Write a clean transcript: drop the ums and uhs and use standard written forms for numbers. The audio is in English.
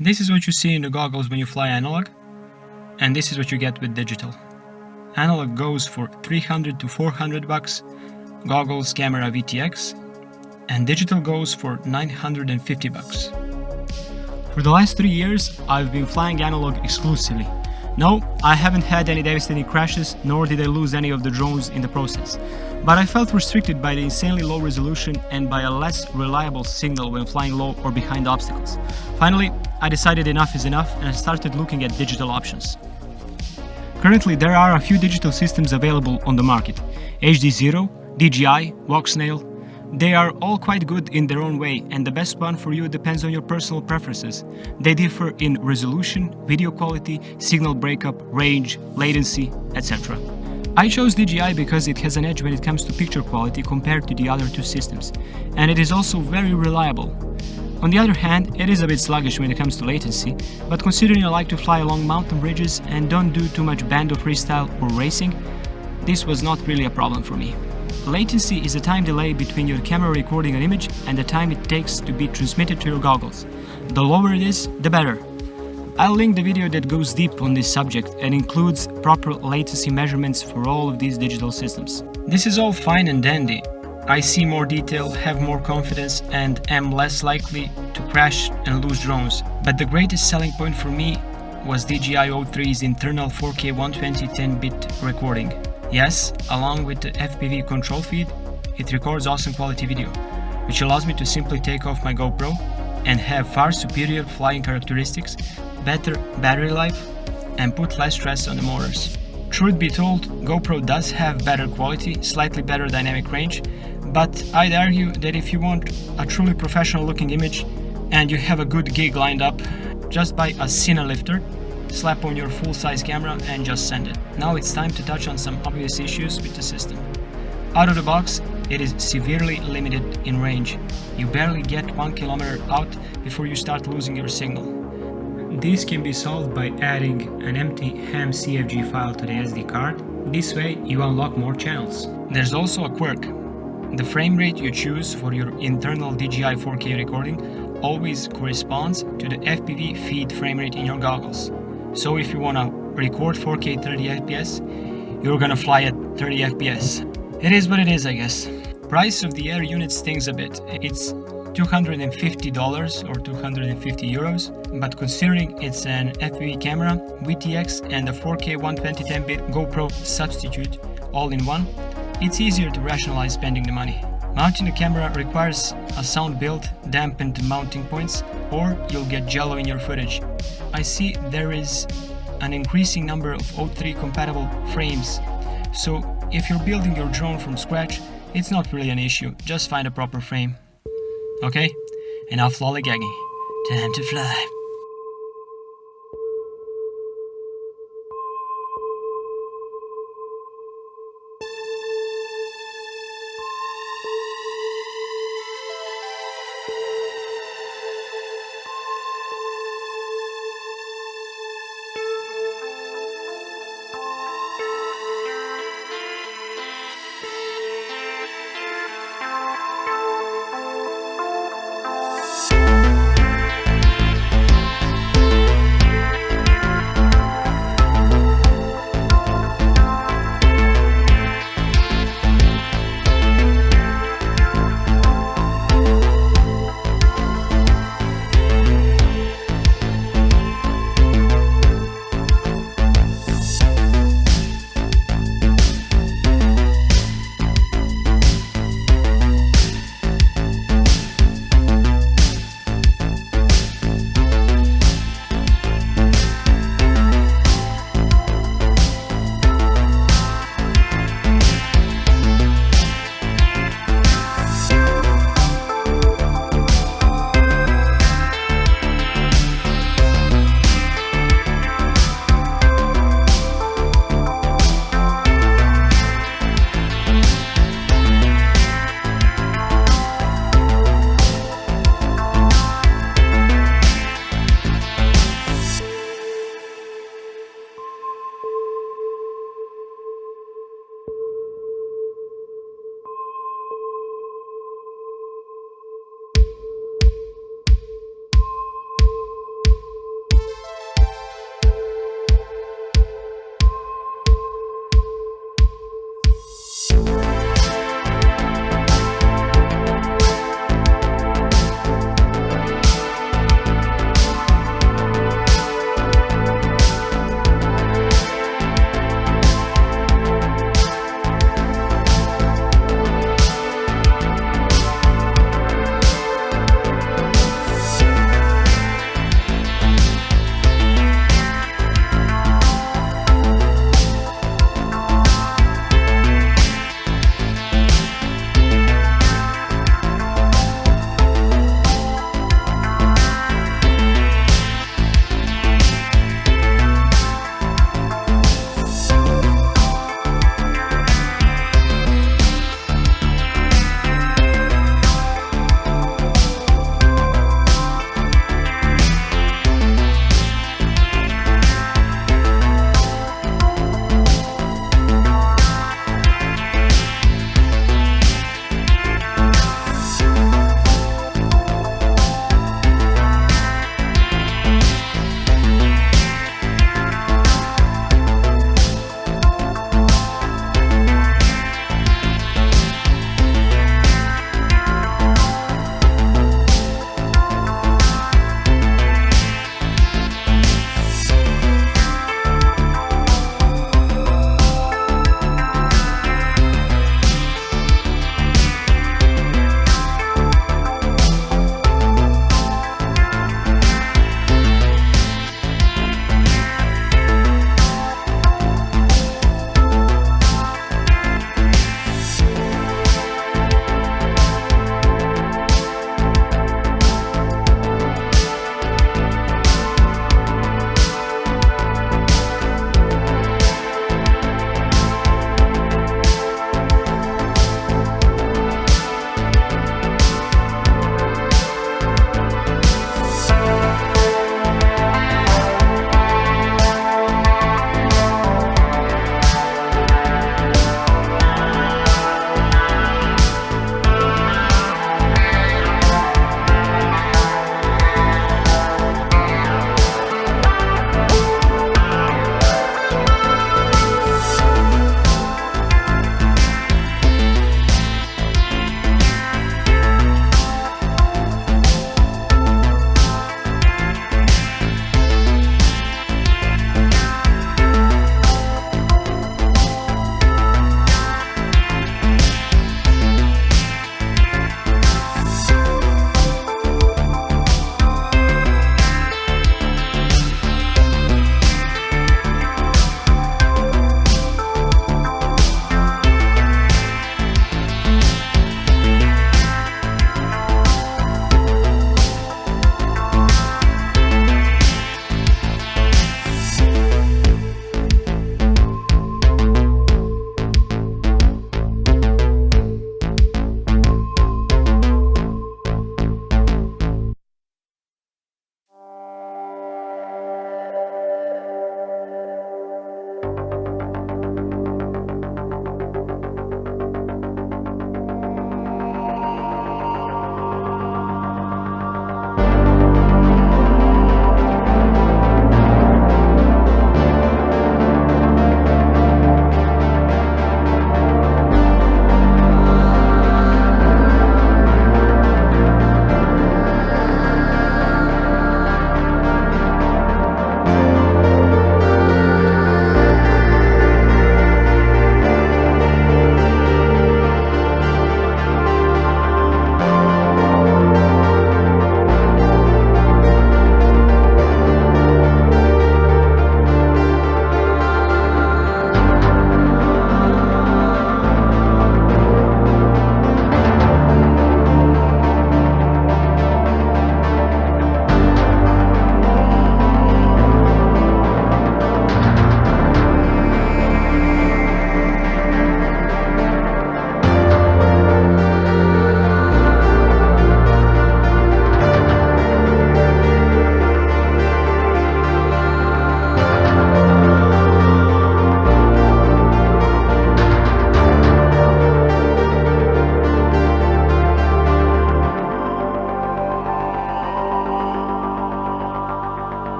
This is what you see in the goggles when you fly analog, and this is what you get with digital. Analog goes for 300 to 400 bucks, goggles, camera, VTX, and digital goes for 950 bucks. For the last 3 years, I've been flying analog exclusively. No, I haven't had any devastating crashes, nor did I lose any of the drones in the process. But I felt restricted by the insanely low resolution and by a less reliable signal when flying low or behind obstacles. Finally, I decided enough is enough and I started looking at digital options. Currently, there are a few digital systems available on the market. HD0, DJI, Voxnail. They are all quite good in their own way, and the best one for you depends on your personal preferences. They differ in resolution, video quality, signal breakup, range, latency, etc. I chose DJI because it has an edge when it comes to picture quality compared to the other two systems, and it is also very reliable. On the other hand, it is a bit sluggish when it comes to latency, but considering I like to fly along mountain ridges and don't do too much bando freestyle or racing, this was not really a problem for me. Latency is the time delay between your camera recording an image and the time it takes to be transmitted to your goggles. The lower it is, the better. I'll link the video that goes deep on this subject and includes proper latency measurements for all of these digital systems. This is all fine and dandy. I see more detail, have more confidence, and am less likely to crash and lose drones. But the greatest selling point for me was DJI O3's internal 4K 120 10-bit recording. Yes, along with the FPV control feed, it records awesome quality video, which allows me to simply take off my GoPro and have far superior flying characteristics, better battery life, and put less stress on the motors. Truth be told, GoPro does have better quality, slightly better dynamic range, but I'd argue that if you want a truly professional looking image and you have a good gig lined up, just buy a Cine lifter, slap on your full-size camera and just send it. Now it's time to touch on some obvious issues with the system. Out of the box, it is severely limited in range. You barely get 1 kilometer out before you start losing your signal. This can be solved by adding an empty ham CFG file to the SD card. This way you unlock more channels. There's also a quirk. The frame rate you choose for your internal DJI 4K recording always corresponds to the FPV feed frame rate in your goggles. So if you want to record 4K 30 FPS, you're gonna fly at 30 FPS. It is what it is, I guess. Price of the Air unit stings a bit. It's $250 or 250 euros, but considering it's an FPV camera, VTX and a 4K 120 10-bit GoPro substitute all in one, it's easier to rationalize spending the money. Mounting the camera requires a sound build, dampened mounting points, or you'll get jello in your footage. I see there is an increasing number of O3 compatible frames, so if you're building your drone from scratch, it's not really an issue, just find a proper frame. Okay, enough lollygagging, time to fly.